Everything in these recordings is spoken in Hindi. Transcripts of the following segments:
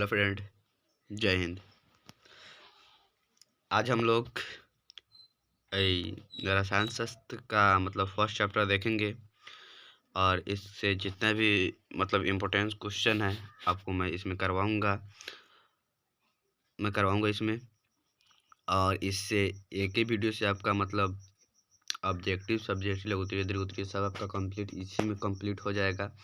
हेलो फ्रेंड, जय हिंद। आज हम लोग रसायन शास्त्र का मतलब फर्स्ट चैप्टर देखेंगे और इससे जितना भी मतलब इम्पोर्टेंस क्वेश्चन है आपको मैं इसमें करवाऊंगा इसमें। और इससे एक ही वीडियो से आपका मतलब ऑब्जेक्टिव सब्जेक्ट लघुत्तरीय दीर्घोत्तरीय सब आपका कंप्लीट इसी में कंप्लीट हो जाएगा।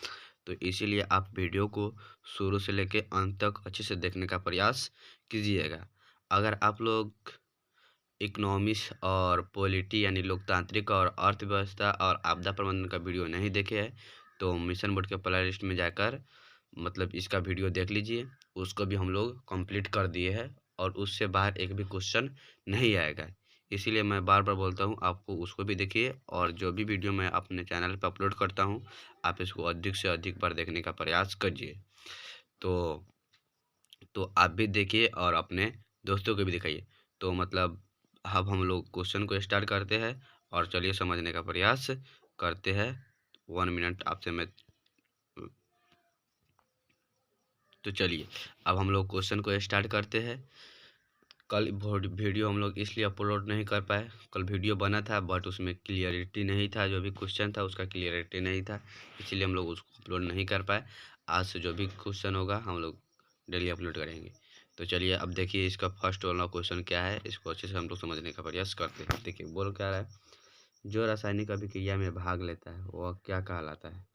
तो इसीलिए आप वीडियो को शुरू से लेके अंत तक अच्छे से देखने का प्रयास कीजिएगा। अगर आप लोग इकोनॉमिक्स और पॉलिटी यानी लोकतांत्रिक और अर्थव्यवस्था और आपदा प्रबंधन का वीडियो नहीं देखे है तो मिशन बोर्ड के प्लेलिस्ट में जाकर मतलब इसका वीडियो देख लीजिए। उसको भी हम लोग कंप्लीट कर दिए हैं और उससे बाहर एक भी क्वेश्चन नहीं आएगा। इसीलिए मैं बार बार बोलता हूँ आपको उसको भी देखिए और जो भी वीडियो मैं अपने चैनल पर अपलोड करता हूँ आप इसको अधिक से अधिक बार देखने का प्रयास कीजिए। तो आप भी देखिए और अपने दोस्तों को भी दिखाइए। तो मतलब अब हम लोग क्वेश्चन को स्टार्ट करते हैं और चलिए समझने का प्रयास करते हैं। 1 मिनट आपसे मैं तो चलिए अब हम लोग क्वेश्चन को स्टार्ट करते हैं। कल वीडियो हम लोग इसलिए अपलोड नहीं कर पाए, कल वीडियो बना था बट उसमें क्लियरिटी नहीं था, जो भी क्वेश्चन था उसका क्लियरिटी नहीं था, इसीलिए हम लोग उसको अपलोड नहीं कर पाए। आज से जो भी क्वेश्चन होगा हम लोग डेली अपलोड करेंगे। तो चलिए अब देखिए इसका फर्स्ट वाला क्वेश्चन क्या है, इसको अच्छे से हम लोग समझने का प्रयास करते हैं। देखिए बोल क्या रहा है, जो रासायनिक अभिक्रिया में भाग लेता है वह क्या कहलाता है।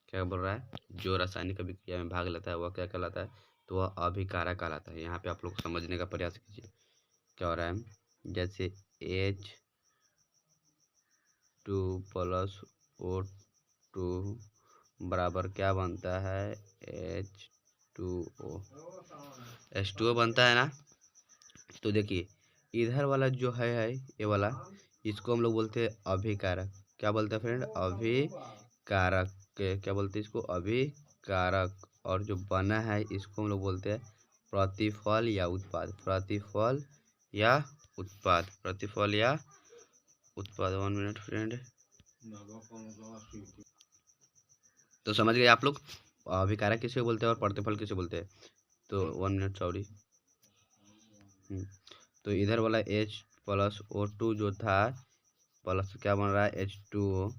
क्या बोल रहा है, जो रासायनिक अभिक्रिया में भाग लेता है वह क्या कहलाता है, तो वह अभिकारक कहलाता है। यहाँ पे आप लोग समझने का प्रयास कीजिए क्या हो रहा है। जैसे H2 प्लस O2 बराबर क्या बनता है, H2O H2O बनता है ना। तो देखिए इधर वाला जो है ये वाला, इसको हम लोग बोलते हैं अभिकारक। क्या बोलते हैं फ्रेंड, अभिकारक। क्या बोलते हैं इसको, अभिकारक। और जो बना है इसको हम लोग बोलते हैं प्रतिफल या उत्पाद। प्रतिफल या उत्पाद, प्रतिफल या उत्पाद। 1 मिनट फ्रेंड, तो समझ गए आप लोग अभिकारक किसे बोलते हैं और प्रतिफल किसे बोलते हैं। तो 1 मिनट सॉरी। तो इधर वाला H प्लस O2 जो था प्लस क्या बन रहा है H2O।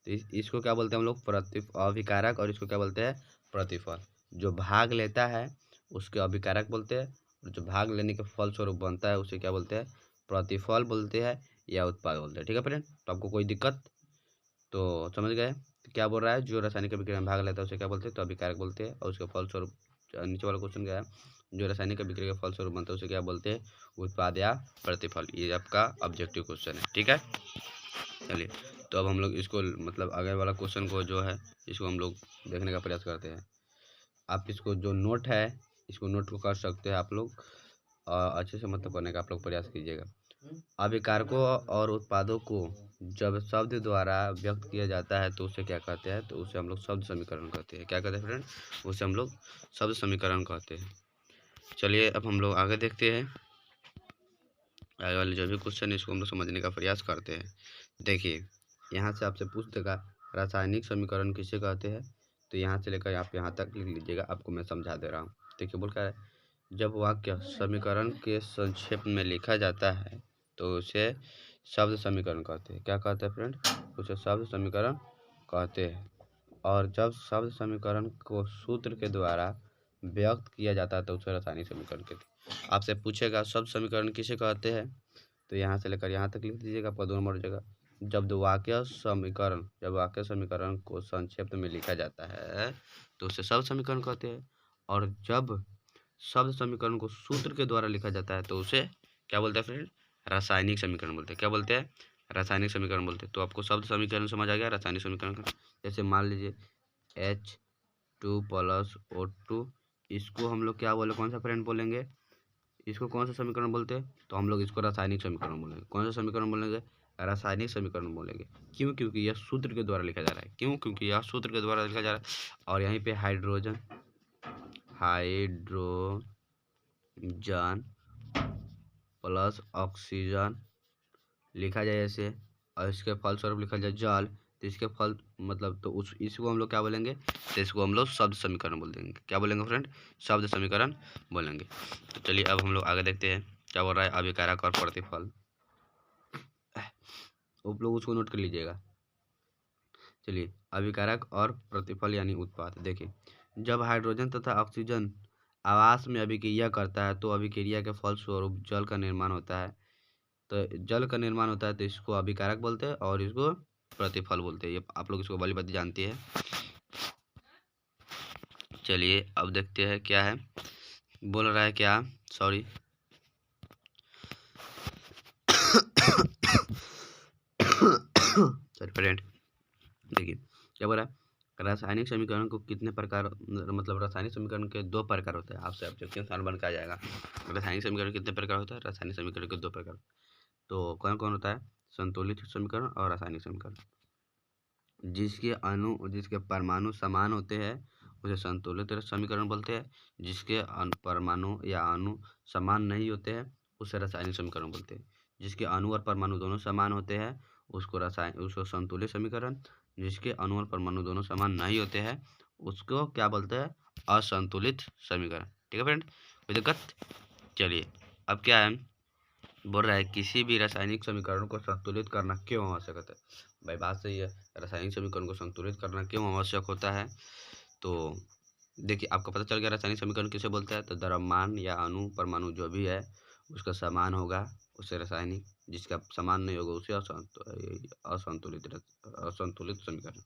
तो इसको क्या बोलते हैं हम लोग, अभिकारक, और इसको क्या बोलते हैं प्रतिफल। जो भाग लेता है उसके अभिकारक बोलते हैं और जो भाग लेने के फलस्वरूप बनता है उसे क्या बोलते हैं, प्रतिफल बोलते हैं या उत्पाद बोलते हैं। ठीक है फ्रेंड, तो आपको कोई दिक्कत, तो समझ गए। तो क्या बोल रहा है, जो रासायनिक अभिक्रिया में भाग लेता है उसे क्या बोलते हैं, तो अभिकारक बोलते हैं। और उसके फलस्वरूप नीचे वाला क्वेश्चन क्या है, जो रासायनिक अभिक्रिया के फलस्वरूप बनता है उसे क्या बोलते हैं, उत्पाद या प्रतिफल। ये आपका ऑब्जेक्टिव क्वेश्चन है। ठीक है, चलिए तो अब हम लोग इसको मतलब आगे वाला क्वेश्चन को जो है इसको हम लोग देखने का प्रयास करते हैं। आप इसको जो नोट है इसको नोट को कर सकते हैं आप लोग, और अच्छे से मतलब करने का आप लोग प्रयास कीजिएगा। अभिकारकों और उत्पादों को जब शब्द द्वारा व्यक्त किया जाता है तो उसे क्या कहते हैं, तो उसे हम लोग शब्द समीकरण कहते हैं। क्या कहते हैं फ्रेंड, उसे हम लोग शब्द समीकरण कहते हैं। चलिए अब हम लोग आगे देखते हैं, आगे वाले जो भी क्वेश्चन है इसको हम लोग समझने का प्रयास करते हैं। देखिए यहाँ से आपसे पूछ देगा रासायनिक समीकरण किसे कहते हैं, तो यहाँ से लेकर आप यहाँ तक लिख लीजिएगा, आपको मैं समझा दे रहा हूँ। देखिए बोल क्या है, जब वाक्य समीकरण के संक्षेप में लिखा जाता है तो उसे शब्द समीकरण कहते हैं। क्या कहते हैं फ्रेंड, उसे शब्द समीकरण कहते हैं। और जब शब्द समीकरण को सूत्र के द्वारा व्यक्त किया जाता है तो उसे रासायनिक समीकरण कहते हैं। आपसे पूछेगा शब्द समीकरण किसे कहते हैं, तो यहाँ से लेकर यहाँ तक लिख दीजिएगा, पद नंबर हो जाएगा। जब वाक्य समीकरण को संक्षेप में लिखा जाता है तो उसे शब्द समीकरण कहते हैं। और जब शब्द समीकरण को सूत्र के द्वारा लिखा जाता है तो उसे क्या बोलते हैं फ्रेंड, रासायनिक समीकरण बोलते हैं। क्या बोलते हैं, रासायनिक समीकरण बोलते हैं। तो आपको शब्द समीकरण समझ आ गया, रासायनिक समीकरण का जैसे मान लीजिए H2 प्लस O2, इसको हम लोग क्या बोले, कौन सा फ्रेंड बोलेंगे, इसको कौन सा समीकरण बोलते हैं, तो हम लोग इसको रासायनिक समीकरण बोलेंगे। कौन सा समीकरण बोलेंगे, रासायनिक समीकरण बोलेंगे। क्यों, क्योंकि यह सूत्र के द्वारा लिखा जा रहा है। क्यों, क्योंकि यह सूत्र के द्वारा लिखा जा रहा है। और यहीं पे हाइड्रोजन प्लस ऑक्सीजन लिखा जाए ऐसे, और इसके फलस्वरूप लिखा जाए जल, तो इसके फल मतलब तो उस इसको हम लोग क्या बोलेंगे, तो इसको हम लोग शब्द समीकरण बोल देंगे। क्या बोलेंगे फ्रेंड, शब्द समीकरण बोलेंगे। तो चलिए अब हम लोग आगे देखते हैं क्या बोल रहा है अभिकारक और प्रतिफल। आप लोग उसको नोट कर लीजिएगा। चलिए अभिकारक और प्रतिफल यानी उत्पाद। देखिए जब हाइड्रोजन तथा ऑक्सीजन आवास में अभिक्रिया करता है तो अभिक्रिया के फलस्वरूप जल का निर्माण होता है। तो जल का निर्माण होता है तो इसको अभिकारक बोलते हैं और इसको प्रतिफल बोलते हैं। ये आप लोग इसको भली बात जानती है। चलिए अब देखते हैं क्या है, बोल रहा है क्या, सॉरी सॉरी फ्रेंड। देखिए क्या बोल रहा है, रासायनिक समीकरण को कितने प्रकार, मतलब रासायनिक समीकरण के दो प्रकार होते हैं। आपसे ऑब्जेक्टिव सवाल बन के आ जाएगा। रासायनिक समीकरण कितने प्रकार होता है, रासायनिक समीकरण के दो प्रकार। तो कौन कौन होता है, संतुलित समीकरण और रासायनिक समीकरण। जिसके परमाणु समान होते हैं उसे संतुलित समीकरण बोलते हैं। जिसके परमाणु या अणु समान नहीं होते हैं उसे रासायनिक समीकरण बोलते हैं। जिसके अणु और परमाणु दोनों समान होते हैं उसको संतुलित समीकरण। जिसके अणु और परमाणु दोनों समान नहीं होते हैं उसको क्या बोलते हैं, असंतुलित समीकरण। ठीक है फ्रेंड, कोई दिक्कत। चलिए अब क्या है, बोल रहा है किसी भी रासायनिक समीकरण को संतुलित करना क्यों आवश्यक होता है। भाई बात सही है, रासायनिक समीकरण को संतुलित करना क्यों आवश्यक होता है। तो देखिए आपको पता चल गया रासायनिक समीकरण किसे बोलते हैं। तो द्रव्यमान या अणु परमाणु जो भी है उसका समान होगा उसे रासायनिक, जिसका समान नहीं होगा उसे असंतुलित समीकरण।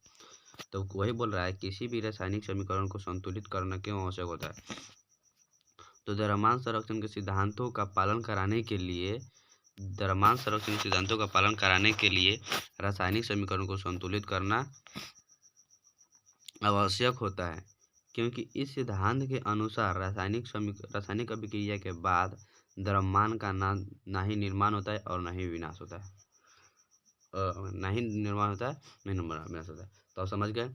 तो वही बोल रहा है किसी भी रासायनिक समीकरण को संतुलित करना क्यों आवश्यक होता है। तो द्रव्यमान संरक्षण के सिद्धांतों का पालन कराने के लिए रासायनिक समीकरण को संतुलित करना आवश्यक होता है, क्योंकि इस सिद्धांत के अनुसार रासायनिक अभिक्रिया के बाद द्रव्यमान का ना ही निर्माण होता है और ना ही विनाश होता है। नहीं निर्माण होता है, नहीं विनाश होता है। तो आप समझ गए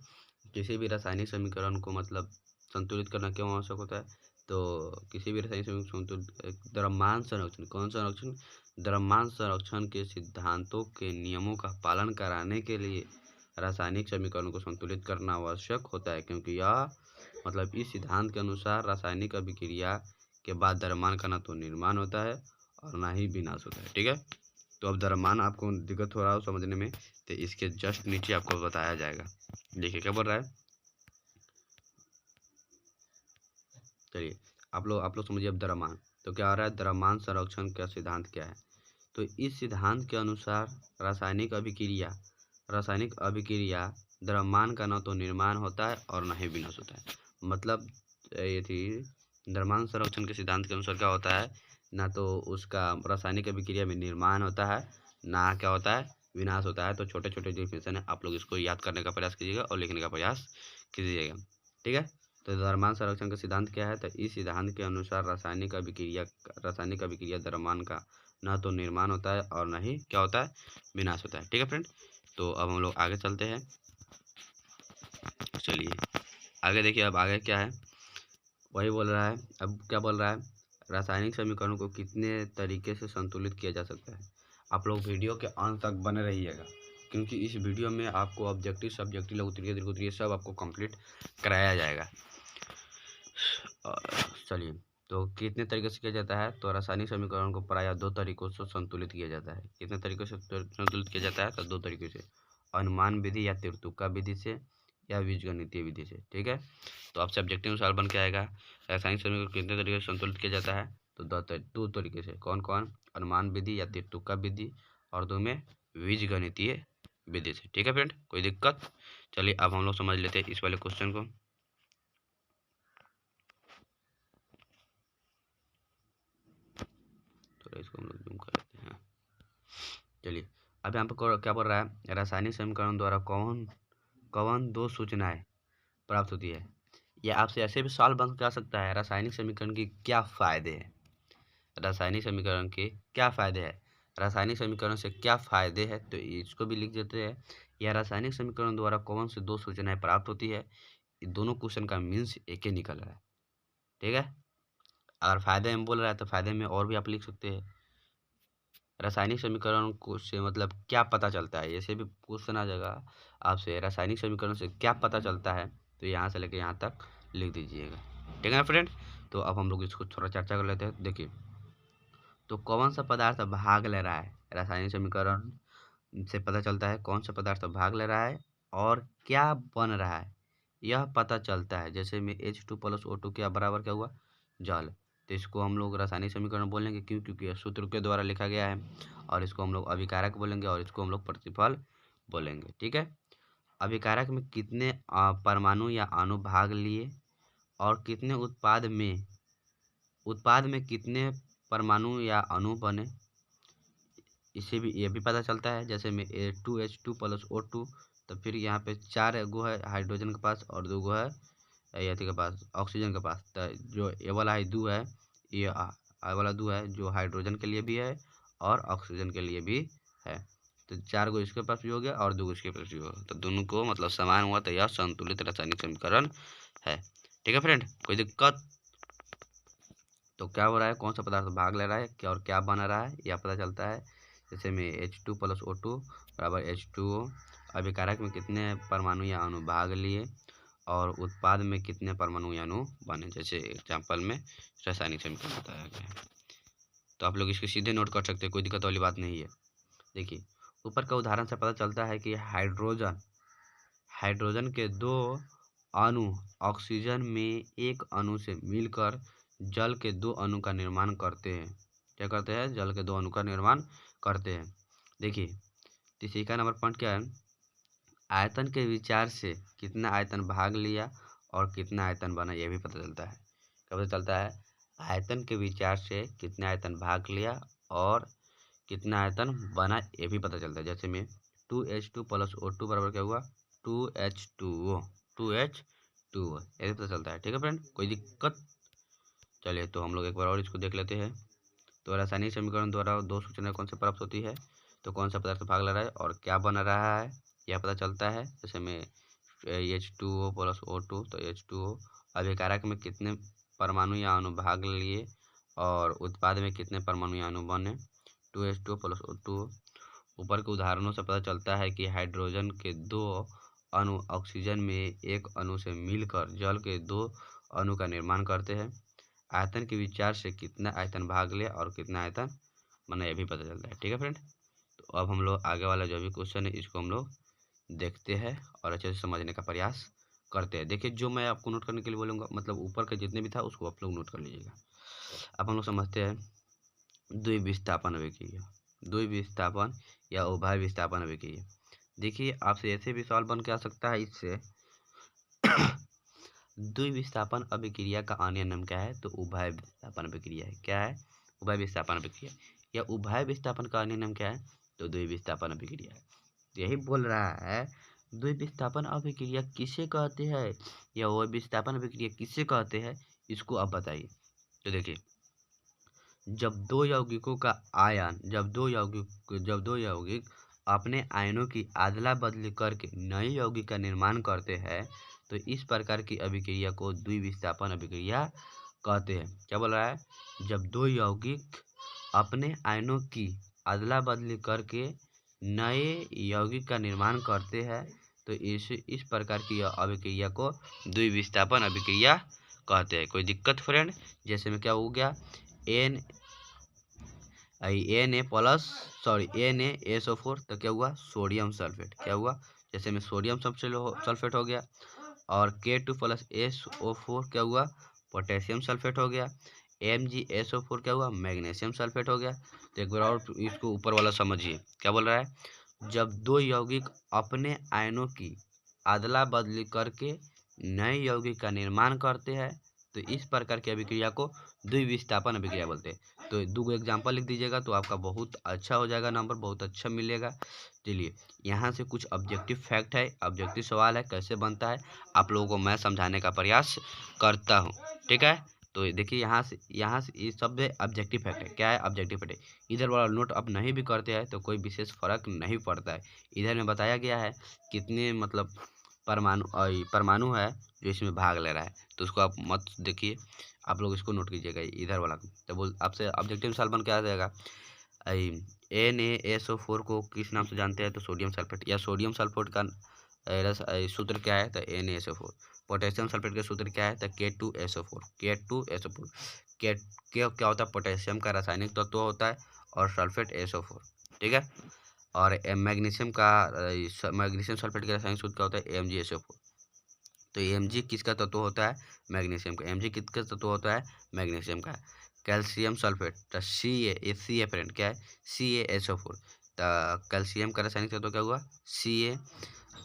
किसी भी रासायनिक समीकरण को मतलब संतुलित करना क्यों आवश्यक होता है। तो किसी भी रासायनिक समीकरण संतुलित द्रव्यमान संरक्षण, कौन संरक्षण, द्रव्यमान संरक्षण के सिद्धांतों के नियमों का पालन कराने के लिए रासायनिक समीकरण को संतुलित करना आवश्यक होता है, क्योंकि यह मतलब इस सिद्धांत के अनुसार रासायनिक अभिक्रिया के बाद द्रव्यमान का ना तो निर्माण होता है और ना ही विनाश होता है। ठीक है, तो अब द्रव्यमान आपको दिक्कत हो रहा हो समझने में तो इसके जस्ट नीचे आपको बताया जाएगा। देखिए क्या बोल रहा है, चलिए आप लोग समझिए अब द्रव्यमान। तो क्या आ रहा है, द्रव्यमान संरक्षण का सिद्धांत क्या है। तो इस सिद्धांत के अनुसार रासायनिक अभिक्रिया द्रव्यमान का न तो निर्माण होता है और न ही विनाश होता है। मतलब ये थी द्रव्यमान संरक्षण के सिद्धांत के अनुसार क्या होता है, ना तो उसका रासायनिक अभिक्रिया में निर्माण होता है ना क्या होता है, विनाश होता है। तो छोटे छोटे डिफिनेशन है, आप लोग इसको याद करने का प्रयास कीजिएगा और लिखने का प्रयास कीजिएगा। ठीक है, तो द्रव्यमान संरक्षण का सिद्धांत क्या है, तो इस सिद्धांत के अनुसार रासायनिक अभिक्रिया द्रव्यमान का न तो निर्माण होता है और न ही क्या होता है, विनाश होता है। ठीक है फ्रेंड, तो अब हम लोग आगे चलते हैं। चलिए आगे देखिए, अब आगे क्या है, वही बोल रहा है। अब क्या बोल रहा है, रासायनिक समीकरणों को कितने तरीके से संतुलित किया जा सकता है। आप लोग वीडियो के अंत तक बने रहिएगा, क्योंकि इस वीडियो में आपको ऑब्जेक्टिव सब्जेक्टिव लघुत्तरीय दीर्घोत्तरीय सब आपको कंप्लीट कराया जाएगा। चलिए, तो कितने तरीके से किया जाता है, तो रासायनिक समीकरण को प्रायः दो तरीकों से संतुलित किया जाता है। कितने तरीकों से संतुलित किया जाता है, तो दो तरीके से, अनुमान विधि या तिरतुक्का विधि से या बीजगणितीय विधि से। ठीक है, तो आपसे ऑब्जेक्टिव सवाल बन के आएगा, रासायनिक समीकरण कितने तरीके से संतुलित किया जाता है, तो दो तरीके से। कौन कौन, अनुमान विधि या तिरतुक्का विधि, और दो में बीजगणितीय विधि से। ठीक है फ्रेंड, कोई दिक्कत। चलिए अब हम लोग समझ लेते हैं इस वाले क्वेश्चन को। तो इसको हम लोग जूम कर लेते हैं। चलिए अब यहाँ पर क्या बोल रहा है, रासायनिक समीकरण द्वारा कौन कौन दो सूचनाएं प्राप्त होती है। या आपसे ऐसे भी सवाल बन जा सकता है, रासायनिक समीकरण के क्या फायदे हैं, रासायनिक समीकरण के क्या फायदे हैं, रासायनिक समीकरण से क्या फायदे हैं, तो इसको भी लिख देते हैं। या रासायनिक समीकरण द्वारा कौन से दो सूचनाएं प्राप्त होती है। ये दोनों क्वेश्चन का मीन्स एक ही निकल रहा है। ठीक है, अगर फायदे में बोल रहा है तो फायदे में और भी आप लिख सकते हैं। रासायनिक समीकरण को से मतलब क्या पता चलता है, ऐसे भी क्वेश्चन आ जाएगा आपसे, रासायनिक समीकरण से क्या पता चलता है, तो यहाँ से लेके यहाँ तक लिख दीजिएगा। ठीक है ना फ्रेंड। तो अब हम लोग इसको थोड़ा चर्चा कर लेते हैं। देखिए, तो कौन सा पदार्थ भाग ले रहा है, रासायनिक समीकरण से पता चलता है कौन सा पदार्थ भाग ले रहा है और क्या बन रहा है, यह पता चलता है। जैसे में H2 + O2 क्या बराबर क्या हुआ, जल। तो इसको हम लोग रासायनिक समीकरण बोलेंगे, क्यों, क्योंकि यह सूत्र के द्वारा लिखा गया है। और इसको हम लोग अभिकारक बोलेंगे और इसको हम लोग प्रतिफल बोलेंगे। ठीक है। अभिकारक में कितने परमाणु या अणु भाग लिए और कितने उत्पाद में कितने परमाणु या अणु बने, इससे भी ये भी पता चलता है। जैसे में H2 + O2, तो फिर यहाँ पे 4 गो है हाइड्रोजन के पास और 2 गो है यथी के पास, ऑक्सीजन के पास। तो जो ये वाला है 2 है, ये वाला 2 है जो हाइड्रोजन के लिए भी है और ऑक्सीजन के लिए भी है। तो 4 गो इसके पास भी हो गया और 2 गो इसके पास भी हो गया, तो दोनों को मतलब समान हुआ, तो यह संतुलित रासायनिक समीकरण है। ठीक है फ्रेंड, कोई दिक्कत? तो क्या हो रहा है, कौन सा पदार्थ भाग ले रहा है क्या और क्या बना रहा है, यह पता चलता है। जैसे में H2 + O2 बराबर H2O, अभिकारक में कितने परमाणु या अणु भाग लिए और उत्पाद में कितने परमाणु या अणु बने, जैसे एग्जाम्पल में रासायनिक समीकरण बताया गया है। तो आप लोग इसके सीधे नोट कर सकते हैं, कोई दिक्कत वाली बात नहीं है। देखिए, ऊपर का उदाहरण से पता चलता है कि हाइड्रोजन के 2 अणु ऑक्सीजन में एक अणु से मिलकर जल के 2 अणु का निर्माण करते हैं। क्या करते हैं, जल के 2 अणु का निर्माण करते हैं। देखिए, तीसरा नंबर पॉइंट क्या है, आयतन के विचार से कितना आयतन भाग लिया और कितना आयतन बना, यह भी पता चलता है। क्या पता चलता है, आयतन के विचार से कितना आयतन भाग लिया और कितना आयतन बना, ये भी पता चलता है। जैसे में 2H2 + O2 बराबर क्या हुआ, 2H2O, 2H2O, ये भी पता चलता है। ठीक है फ्रेंड, कोई दिक्कत? चलिए, तो हम लोग एक बार और इसको देख लेते हैं। तो रासायनिक समीकरण द्वारा 2 सूचनाएं कौन से प्राप्त होती है, तो कौन सा पदार्थ भाग ले रहा है और क्या बन रहा है, यह पता चलता है। जैसे में H2O + O2, तो H2O, अभिकारक में कितने परमाणु या अणु भाग लिए और उत्पाद में कितने परमाणु या अणु बने, 2H2O + O2। ऊपर के उदाहरणों से पता चलता है कि हाइड्रोजन के 2 अणु ऑक्सीजन में एक अणु से मिलकर जल के 2 अणु का निर्माण करते हैं। आयतन के विचार से कितना आयतन भाग लिया और कितना आयतन बना, यह भी पता चलता है। ठीक है फ्रेंड, तो अब हम लोग आगे वाला जो भी क्वेश्चन है इसको हम लोग देखते हैं और अच्छे से समझने का प्रयास करते हैं। देखिए, जो मैं आपको नोट करने के लिए बोलूँगा, मतलब ऊपर का जितने भी था उसको आप लोग नोट कर लीजिएगा। अब हम लोग समझते हैं द्विविस्थापन अभिक्रिया, द्विविस्थापन या उभय विस्थापन अभिक्रिया। देखिए, आपसे ऐसे भी सवाल बन के आ सकता है इससे द्विविस्थापन अभिक्रिया का अन्य नाम क्या है, तो उभय विस्थापन अभिक्रिया है। क्या है, उभय विस्थापन अभिक्रिया। या उभय विस्थापन का अन्य नाम क्या है, तो द्विविस्थापन अभिक्रिया है। यही बोल रहा है, द्विविस्थापन अभिक्रिया किसे कहते हैं या उभय विस्थापन अभिक्रिया किसे कहते हैं, इसको आप बताइए। तो देखिए, जब दो यौगिक अपने आयनों की अदला बदली करके नए यौगिक का निर्माण करते हैं, तो इस प्रकार की अभिक्रिया को द्विविस्थापन अभिक्रिया कहते हैं। क्या बोल रहा है, जब दो यौगिक अपने आयनों की अदला बदली करके नए यौगिक का निर्माण करते हैं, तो इस प्रकार की अभिक्रिया को द्विविस्थापन अभिक्रिया कहते हैं। कोई दिक्कत फ्रेंड? जैसे में क्या हो गया, NaSO4, तो क्या हुआ, सोडियम सल्फेट। क्या हुआ, जैसे में सोडियम सल्फेट हो गया। और K2 + SO4 क्या हुआ, पोटेशियम सल्फेट हो गया। MgSO4 क्या हुआ, मैग्नीशियम सल्फेट हो गया। तो एक बार और इसको ऊपर वाला समझिए, क्या बोल रहा है, जब दो यौगिक अपने आयनों की अदला बदली करके नए यौगिक का निर्माण करते हैं, तो इस प्रकार की अभिक्रिया को द्विविस्थापन अभिक्रिया बोलते हैं। तो 2 एग्जाम्पल लिख दीजिएगा, तो आपका बहुत अच्छा हो जाएगा, नंबर बहुत अच्छा मिलेगा। चलिए, यहाँ से कुछ ऑब्जेक्टिव फैक्ट है, ऑब्जेक्टिव सवाल है, कैसे बनता है आप लोगों को मैं समझाने का प्रयास करता हूँ। ठीक है, तो देखिए, यहाँ से ये सब ऑब्जेक्टिव फैक्ट है। क्या है, ऑब्जेक्टिव फैक्ट है। इधर वाला नोट अब नहीं भी करते हैं तो कोई विशेष फर्क नहीं पड़ता है। इधर में बताया गया है कितने मतलब परमाणु है जो इसमें भाग ले रहा है, तो उसको आप मत देखिए, आप लोग इसको नोट कीजिएगा इधर वाला। तो बोल आपसे ऑब्जेक्टिव सवाल बन के आ जाएगा, NaSO4 को किस नाम से जानते हैं? तो सोडियम सल्फेट, या सोडियम सल्फेट का सूत्र क्या है? तो NaSO4। पोटेशियम सल्फेट का सूत्र क्या है? तो K2SO4। K2SO4 के क्या होता है? पोटेशियम का रासायनिक तत्व होता है, और सल्फेट SO4, ठीक है। और मैग्नीशियम सल्फेट का रासायनिक सूत्र क्या होता है? MgSO4। तो Mg किसका तत्व होता है? मैग्नीशियम का। Mg किसका तत्व होता है? मैग्नीशियम का। कैल्शियम सल्फेट, तो Ca फ्रेंड क्या है? CaSO4। तो कैल्शियम का रासायनिक तत्व क्या हुआ? Ca,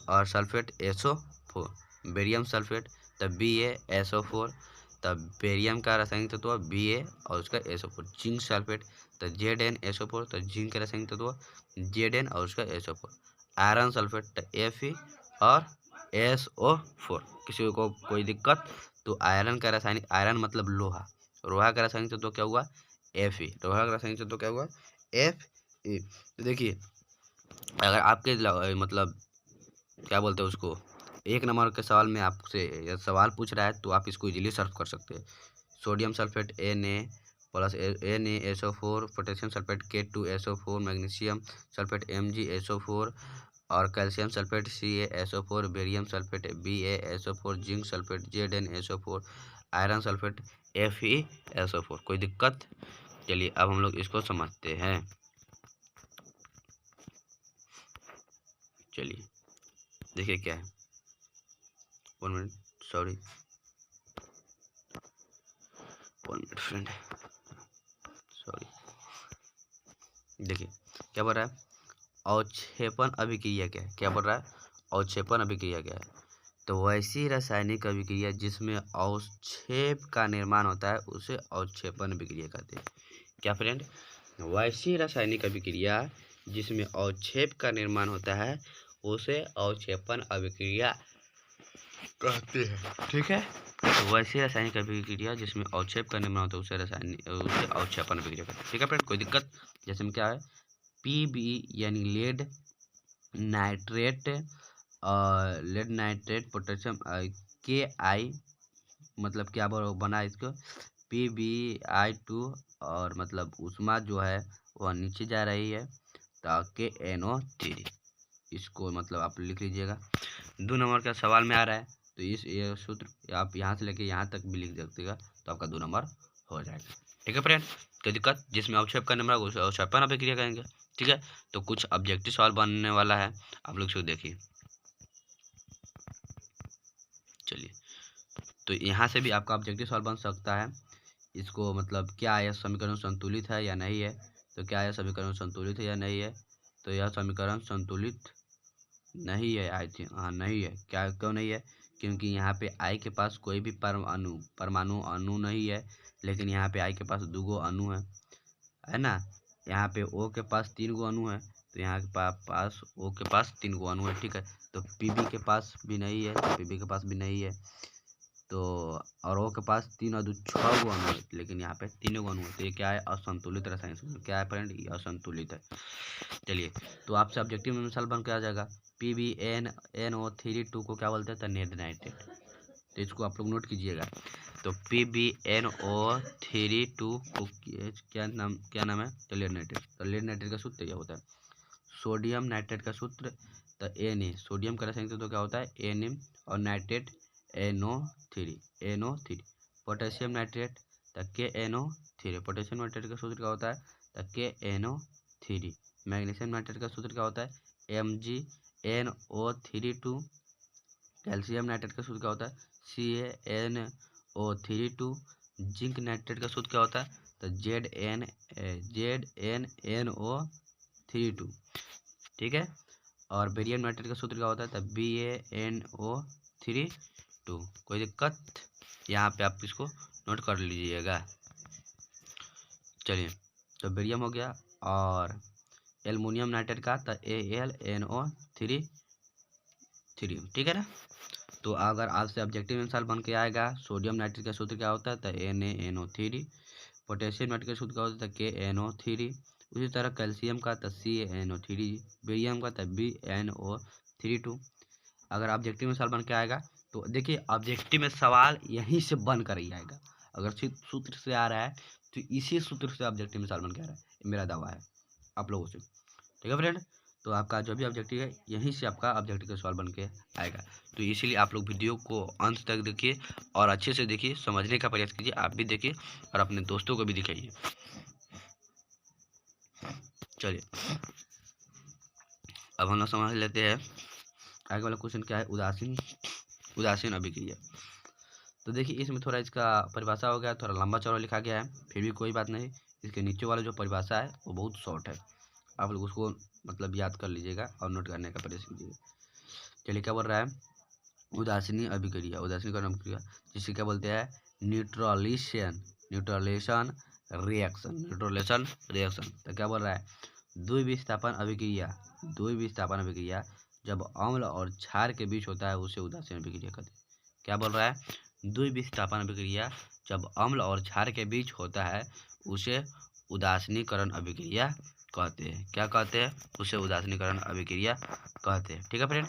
और सल्फेट SO4। बेरियम सल्फेट, तब BaSO4। तब बेरियम का रासायनिक तत्व Ba और उसका SO4। जिंक सल्फेट, तो ZnSO4। तो जिंक का रासायनिक तत्व Zn और उसका SO4। आयरन सल्फेट, तो Fe और SO4। किसी को कोई दिक्कत? तो आयरन का रासायनिक, आयरन मतलब लोहा, लोहा का रासायनिक तत्व क्या हुआ? Fe। लोहा का रासायनिक तत्व क्या हुआ? Fe। तो देखिए, अगर आपके मतलब क्या बोलते हैं उसको, 1 नंबर के सवाल में आपसे सवाल पूछ रहा है, तो आप इसको इजीली सॉल्व कर सकते हैं। Sodium sulphate Na plus NaSO4, potassium sulphate K2SO4, magnesium sulphate MgSO4, और calcium sulphate CaSO4, barium sulphate BaSO4, zinc sulphate ZnSO4, iron sulphate FeSO4। कोई दिक्कत? चलिए अब हम लोग इसको समझते हैं। चलिए देखिए क्या है। 1 minute, sorry, 1 minute friend, sorry. देखिए क्या बोल रहा है? अवक्षेपण अभिक्रिया क्या है? क्या बोल रहा है? अवक्षेपण अभिक्रिया क्या है? तो वैसी रासायनिक अभिक्रिया जिसमें अवक्षेप का निर्माण होता है उसे अवक्षेपण अभिक्रिया कहते हैं। क्या फ्रेंड? वैसी रासायनिक अभिक्रिया जिसमें अवक्षेप का निर्माण होता है उसे अवक्षेपण अभिक्रिया कहते हैं, ठीक है। तो वैसी रासायनिक अभिक्रिया जिसमें अवक्षेप का निर्माण होता है उसे अवक्षेपण अभिक्रिया कहते हैं, ठीक है फ्रेंड। कोई दिक्कत? जैसे में क्या है? Pb यानी lead nitrate, lead nitrate potassium Ki, मतलब क्या बना इसको? PbI2, और मतलब उष्मा जो है वह नीचे जा रही है, ताकि NO3। इसको मतलब आप लिख लीजिएगा। 2 नंबर का सवाल में आ रहा है, तो ये सूत्र आप यहाँ से लेके यहाँ तक भी लिख सकते, तो आपका 2 नंबर हो जाएगा, ठीक है फ्रेंड। कोई दिक्कत? जिसमें अवक्षेप का निर्माण उसे अवक्षेपण अभिक्रिया कहेंगे, ठीक है। तो कुछ ऑब्जेक्टिव सवाल बनने वाला है, आप लोग इसको देखिए। चलिए, तो यहाँ से भी आपका ऑब्जेक्टिव सवाल बन सकता है। इसको मतलब क्या यह समीकरण संतुलित है या नहीं है? तो क्या यह समीकरण संतुलित है या नहीं है? तो यह समीकरण संतुलित नहीं है, आई थिंक। हाँ, नहीं है। क्या, क्यों नहीं है? क्योंकि यहाँ पे आई के पास कोई भी परमाणु अणु नहीं है, लेकिन यहाँ पे आई के पास 2 गो अणु है ना। यहाँ पे ओ के पास 3 गो अणु है, तो यहाँ के पास ओ के पास 3 गो अणु है, ठीक है। तो पीबी के पास भी नहीं है, तो पीबी के पास भी नहीं है, तो और ओ के पास 3 और 2 6 गो अणु है, लेकिन यहाँ पे 3 गो अणु है। तो ये क्या है? असंतुलित रासायनिक संतुलन। क्या है फ्रेंड? ये असंतुलित है। चलिए, तो आपसे ऑब्जेक्टिव में मिसाल बन के आ जाएगा। PbNO3 को क्या बोलते हैं? तो लेड नाइट्रेट। तो इसको आप लोग नोट कीजिएगा। तो PbNO3 को क्या नाम है? तो लेड नाइट्रेट। तो लेड नाइट्रेट का सूत्र क्या होता है? सोडियम नाइट्रेट का सूत्र, तो Na। सोडियम का रासायनिक तत्व क्या होता है? Na, और नाइट्रेट NO3। पोटेशियम नाइट्रेट, तो KNO3। पोटेशियम नाइट्रेट का सूत्र क्या होता है? तो KNO3। मैग्नीशियम नाइट्रेट का सूत्र क्या होता है? MgNO3। कैल्शियम नाइट्रेट का सूत्र क्या होता है? CaNO3। जिंक नाइट्रेट का सूत्र क्या होता है? तो ZnNO3, ठीक है। और बेरियम नाइट्रेट का सूत्र क्या होता है? तो BaNO3। कोई दिक्कत? यहाँ पे आप इसको नोट कर लीजिएगा। चलिए, तो बेरियम हो गया, और एल्युमिनियम नाइट्रेट का तो AlNO3, ठीक है ना। तो अगर आपसे ऑब्जेक्टिव आंसर बन के आएगा, सोडियम नाइट्रेट का सूत्र क्या होता है? तो NaNO3। पोटेशियम नाइट्रेट का सूत्र क्या होता है? तो KNO3। उसी तरह कैल्शियम का तो CaNO3, बेरियम का तो BaNO3। अगर ऑब्जेक्टिव में सवाल बन के आएगा, तो देखिए ऑब्जेक्टिव में सवाल यहीं से बन कर ही आएगा। अगर सूत्र से आ रहा है तो इसी सूत्र से ऑब्जेक्टिव में सवाल बन के आ रहा है, मेरा दावा है। आप लोगों से। ठीक है फ्रेंड, तो आपका जो भी ऑब्जेक्टिव है यहीं से आपका ऑब्जेक्टिव का सवाल बन के आएगा। तो इसीलिए आप लोग वीडियो को अंत तक देखिए और अच्छे से देखिए, समझने का प्रयास कीजिए, आप भी देखिए और अपने दोस्तों को भी दिखाइए। चलिए अब हम लोग समझ लेते हैं आगे वाला क्वेश्चन क्या है, उदासीन अभिक्रिया। तो देखिए इसमें थोड़ा इसका परिभाषा हो गया, थोड़ा लंबा चौड़ा लिखा गया है, फिर भी कोई बात नहीं, इसके नीचे वाला जो परिभाषा है वो बहुत शॉर्ट है, आप लोग उसको मतलब याद कर लीजिएगा और नोट करने का प्रयास कीजिएगा। चलिए क्या बोल रहा है, उदासीनी अभिक्रिया, उदासीनीकरण अभिक्रिया जिसे क्या बोलते हैं, न्यूट्रलेशन रिएक्शन। तो क्या बोल रहा है, द्विविस्थापन अभिक्रिया जब अम्ल और क्षार के बीच होता है उसे उदासीन अभिक्रिया कहते हैं। क्या बोल रहा है, द्विविस्थापन अभिक्रिया जब अम्ल और क्षार के बीच होता है उसे उदासीनीकरण अभिक्रिया कहते हैं। क्या कहते हैं, उसे उदासीनीकरण अभिक्रिया कहते हैं। ठीक है फ्रेंड,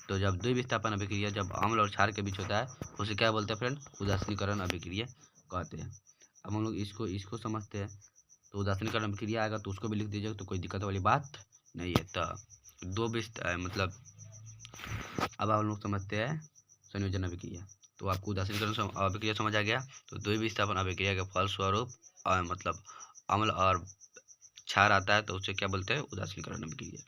तो जब द्विविस्थापन अभिक्रिया जब अम्ल और क्षार के बीच होता है उसे क्या बोलते हैं फ्रेंड, उदासीनीकरण अभिक्रिया कहते हैं। अब हम लोग इसको समझते हैं। तो उदासीनीकरण अभिक्रिया आएगा तो उसको भी लिख दीजिएगा, तो कोई दिक्कत वाली बात नहीं है। तो मतलब अब हम लोग समझते हैं संयोजन अभिक्रिया। तो आपको उदासीनीकरण अभिक्रिया समझ आ गया। तो द्विविस्थापन अभिक्रिया के फलस्वरूप मतलब अम्ल और क्षार आता है तो उसे क्या बोलते हैं, उदासीनीकरण अभिक्रिया।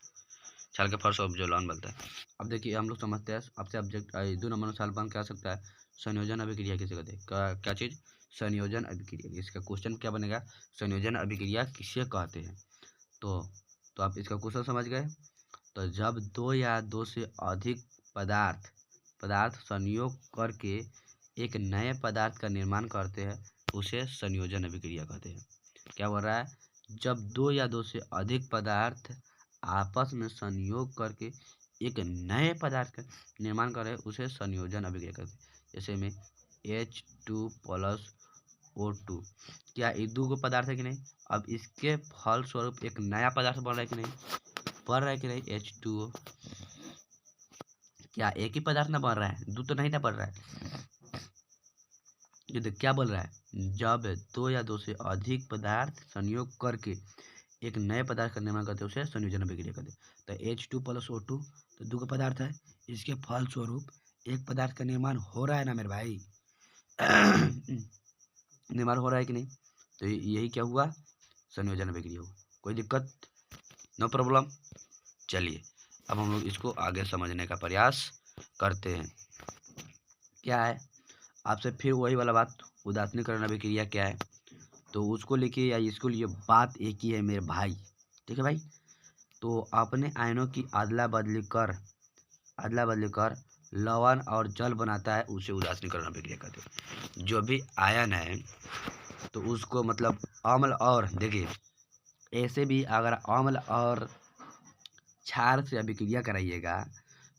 क्षार के फलस्वरूप जो लवण बनता है। अब देखिए हम लोग समझते हैं, आपसे ऑब्जेक्ट 2 नंबर सवाल बन क्या सकता है, संयोजन अभिक्रिया किसे कहते हैं, क्या चीज़, संयोजन अभिक्रिया। इसका क्वेश्चन क्या बनेगा, संयोजन अभिक्रिया किसे कहते हैं। तो आप इसका क्वेश्चन समझ गए। तो जब 2 या 2 से अधिक पदार्थ संयोग करके एक नए पदार्थ का निर्माण करते हैं उसे संयोजन अभिक्रिया कहते हैं। क्या बोल रहा है, जब 2 या 2 से अधिक पदार्थ आपस में संयोग करके एक नए पदार्थ का निर्माण कर रहे हैं उसे संयोजन अभिक्रिया कहते हैं। जैसे में H2+O2, क्या ये 2 पदार्थ है कि नहीं, अब इसके फलस्वरूप एक नया पदार्थ बन रहा है कि नहीं, बन रहा है कि नहीं, H2O, क्या एक ही पदार्थ ना बन रहा है, 2 तो नहीं ना बन रहा है। ये तो क्या बोल रहा है, जब 2 या 2 से अधिक पदार्थ संयोग करके एक नए पदार्थ का निर्माण करते हैं उसे संयोजन अभिक्रिया कहते हैं। तो H2+O2 तो 2 पदार्थ है, इसके फलस्वरूप एक पदार्थ का निर्माण हो रहा है ना मेरे भाई निर्माण हो रहा है कि नहीं, तो यही क्या हुआ, संयोजन अभिक्रिया हुआ। कोई दिक्कत, नो प्रॉब्लम। चलिए अब हम लोग इसको आगे समझने का प्रयास करते हैं। क्या है, आपसे फिर वही वाला बात, उदासीनीकरण अभिक्रिया क्या है, तो उसको लिखिए या इसको लिए, बात एक ही है मेरे भाई। ठीक है भाई, तो अपने आयनों की अदला बदली कर लवण और जल बनाता है उसे उदासीनीकरण अभिक्रिया कहते हैं। जो भी आयन है तो उसको मतलब अम्ल और, देखिए ऐसे भी अगर अम्ल और क्षार से अभिक्रिया कराइएगा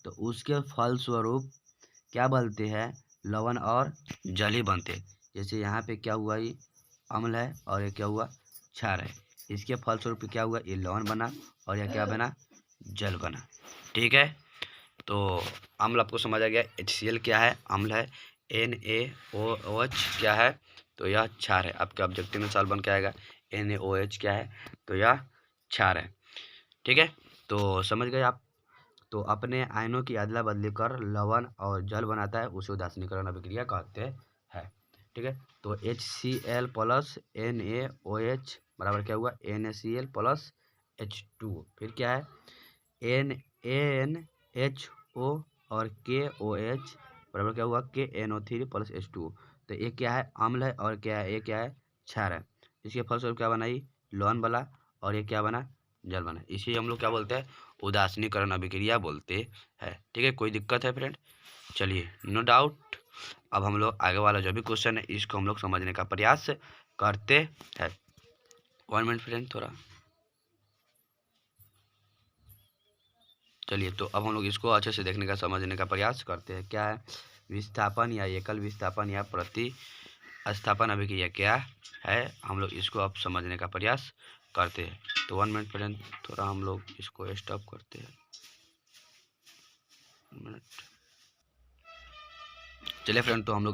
तो उसके फलस्वरूप क्या बनते हैं, लवण और जल ही बनते हैं। जैसे यहाँ पे क्या हुआ, ये अम्ल है और ये क्या हुआ, क्षार है, इसके फलस्वरूप क्या हुआ, ये लवण बना और यह क्या बना, जल बना। ठीक है, तो अम्ल आपको समझ आ गया, HCl क्या है, अम्ल है, NaOH क्या है, तो यह क्षार है। आपके ऑब्जेक्टिव में सवाल बन के आएगा NaOH क्या है, तो यह क्षार है। ठीक है, तो समझ गए आप। तो अपने आयनों की अदला बदली कर लवण और जल बनाता है उसे उदासीनीकरण अभिक्रिया कहते हैं। ठीक है, तो HCl प्लस NaOH बराबर क्या हुआ, NaCl प्लस H2O, फिर क्या है NaNHO और KOH बराबर क्या हुआ, KNO3 प्लस H2O। तो ये क्या है, अम्ल है और क्या है, ये क्या है, क्षार है। इसके फलस्वरूप क्या बना, ये लवण बना और ये क्या बना, जल बना। इसी हम लोग क्या बोलते हैं, उदासीनीकरण अभिक्रिया बोलते हैं। ठीक है, कोई दिक्कत है फ्रेंड, चलिए नो डाउट। अब हम लोग आगे वाला जो भी क्वेश्चन है इसको हम लोग समझने का प्रयास करते हैं। 1 मिनट फ्रेंड थोड़ा, चलिए तो अब हम लोग इसको अच्छे से देखने का समझने का प्रयास करते हैं। क्या है, विस्थापन या एकल विस्थापन या प्रतिस्थापन अभिक्रिया क्या है, हम लोग इसको अब समझने का प्रयास करते हैं। तो 1 मिनट फ्रेंड थोड़ा हम लोग इसको स्टॉप करते हैं, 1 मिनट। चलिए फ्रेंड, तो हम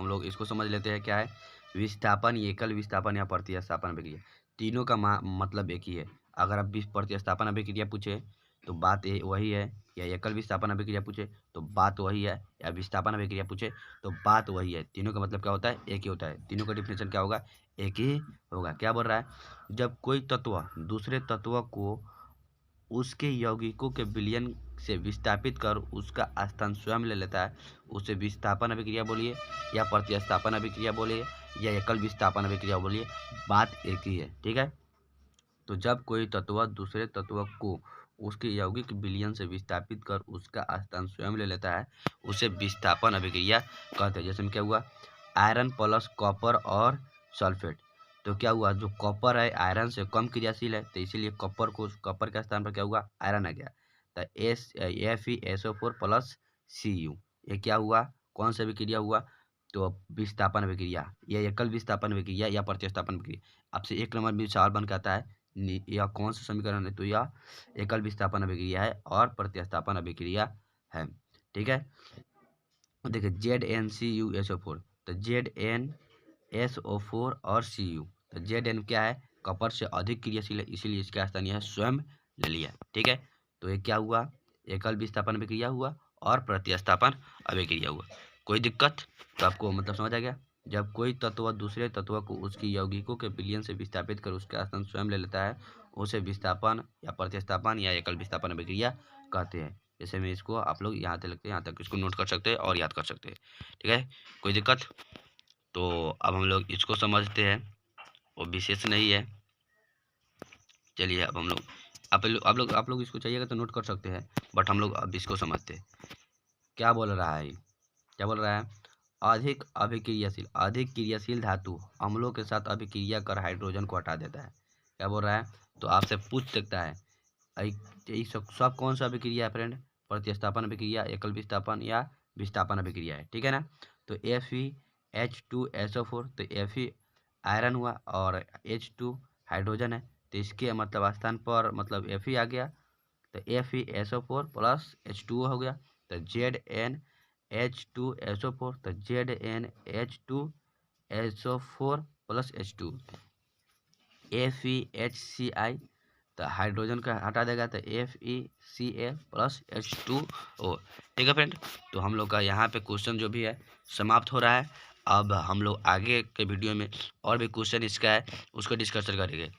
लोग इसको समझ लेते हैं। क्या है विस्थापन, एकल विस्थापन या प्रतिस्थापन अभिक्रिया, तीनों का मतलब एक ही है। अगर आप प्रतिस्थापन अभिक्रिया पूछे तो बात वही है, या एकल विस्थापन अभिक्रिया पूछे तो बात वही है, या विस्थापन अभिक्रिया पूछे तो बात वही है। तीनों का मतलब क्या होता है? एक ही होता है। तीनों का डिफिनेशन क्या होगा? एक ही होगा। क्या बोल रहा है? जब कोई तत्व दूसरे तत्व को उसके यौगिकों के विलयन से विस्थापित कर उसका स्थान स्वयं ले लेता है, उसे विस्थापन अभिक्रिया बोलिए, या प्रतिस्थापन अभिक्रिया बोलिए, या एकल विस्थापन अभिक्रिया बोलिए, बात एक ही है। ठीक है। तो जब कोई तत्व दूसरे तत्व को उसके यौगिक विलयन से विस्थापित कर उसका स्थान स्वयं ले लेता है, उसे विस्थापन अभिक्रिया कहते हैं। जैसे में क्या हुआ? आयरन प्लस कॉपर और सल्फेट। तो क्या हुआ? जो कॉपर है आयरन से कम क्रियाशील है, तो इसीलिए कॉपर के स्थान पर क्या हुआ? आयरन आ गया। तो Fe SO4 प्लस Cu, ये क्या हुआ? कौन सा अभिक्रिया हुआ? तो विस्थापन अभिक्रिया, या एकल विस्थापन अभिक्रिया, या प्रतिस्थापन अभिक्रिया। आपसे 1 नंबर में सवाल बन के आता है, यह कौन सा समीकरण है? तो यह एकल विस्थापन अभिक्रिया है और प्रतिस्थापन अभिक्रिया है। ठीक है। देखिए ZnCuSO4, तो ZnSO4 और Cu, तो Zn क्या है? कॉपर से अधिक क्रियाशील है, इसीलिए इसका स्थान यह स्वयं ले लिया। ठीक है। तो ये क्या हुआ? एकल विस्थापन अभिक्रिया हुआ और प्रतिस्थापन अभिक्रिया हुआ। कोई दिक्कत? तो आपको मतलब समझ आ गया। जब कोई तत्व दूसरे तत्व को उसकी यौगिकों के विलयन से विस्थापित कर उसका स्थान स्वयं ले लेता है, उसे विस्थापन या प्रतिस्थापन या एकल विस्थापन अभिक्रिया कहते हैं। जैसे में इसको आप लोग यहाँ तक लगते हैं, यहाँ तक इसको नोट कर सकते हैं और याद कर सकते हैं। ठीक है। कोई दिक्कत? तो अब हम लोग इसको समझते हैं, वो विशेष नहीं है। चलिए अब हम लोग आप लोग इसको चाहिएगा तो नोट कर सकते हैं, बट हम लोग अब इसको समझते हैं। क्या बोल रहा है? क्या बोल रहा है? अधिक क्रियाशील धातु अम्लों के साथ अभिक्रिया कर हाइड्रोजन को हटा देता है। क्या बोल रहा है? तो आपसे पूछ सकता है सब कौन सा अभिक्रिया है फ्रेंड? प्रतिस्थापन अभिक्रिया, एकल विस्थापन, या विस्थापन अभिक्रिया है। ठीक है ना। तो Fe2SO4, तो Fe आयरन हुआ और H2 हाइड्रोजन है, तो इसके मतलब स्थान पर मतलब Fe आ गया, तो FeSO4 प्लस H2O हो गया। तो ZnH2SO4, तो ZnH2SO4 प्लस H2, FeHCl, तो हाइड्रोजन का हटा देगा, तो FeCl प्लस H2O। ठीक है फ्रेंड। तो हम लोग का यहाँ पे क्वेश्चन जो भी है समाप्त हो रहा है। अब हम लोग आगे के वीडियो में और भी क्वेश्चन इसका है उसको डिस्कशन करेंगे।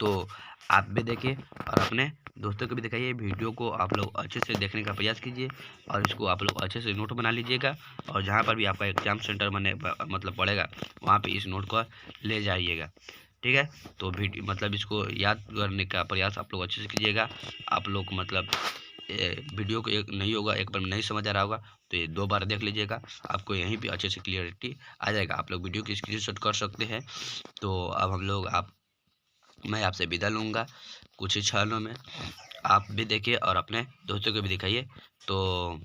तो आप भी देखिए और अपने दोस्तों को भी दिखाइए। वीडियो को आप लोग अच्छे से देखने का प्रयास कीजिए और इसको आप लोग अच्छे से नोट बना लीजिएगा, और जहाँ पर भी आपका एग्जाम सेंटर मतलब पड़ेगा वहाँ पे इस नोट को ले जाइएगा। ठीक है। तो वीडियो मतलब इसको याद करने का प्रयास आप लोग अच्छे से कीजिएगा। आप लोग मतलब वीडियो को एक नहीं होगा, एक बार में नहीं समझ आ रहा होगा तो ये 2 बार देख लीजिएगा, आपको यहीं पे अच्छे से क्लियरिटी आ जाएगा। आप लोग वीडियो की स्क्रीनशॉट कर सकते हैं। तो अब हम लोग मैं आपसे विदा लूँगा कुछ ही क्षणों में। आप भी देखिए और अपने दोस्तों को भी दिखाइए। तो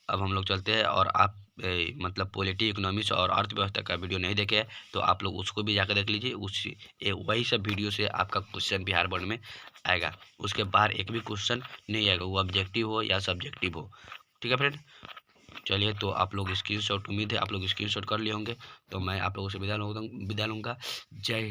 अब हम लोग चलते हैं, और आप मतलब पॉलिटी, इकोनॉमिक्स और अर्थव्यवस्था का वीडियो नहीं देखे हैं तो आप लोग उसको भी जाकर देख लीजिए। वही सब वीडियो से आपका क्वेश्चन बिहार बोर्ड में आएगा। उसके बाहर एक भी क्वेश्चन नहीं आएगा, वो ऑब्जेक्टिव हो या सब्जेक्टिव हो। ठीक है फ्रेंड। चलिए, तो आप लोग स्क्रीनशॉट, उम्मीद है आप लोग स्क्रीनशॉट कर लिए होंगे। तो मैं आप लोगों से विदा लूँगा। जय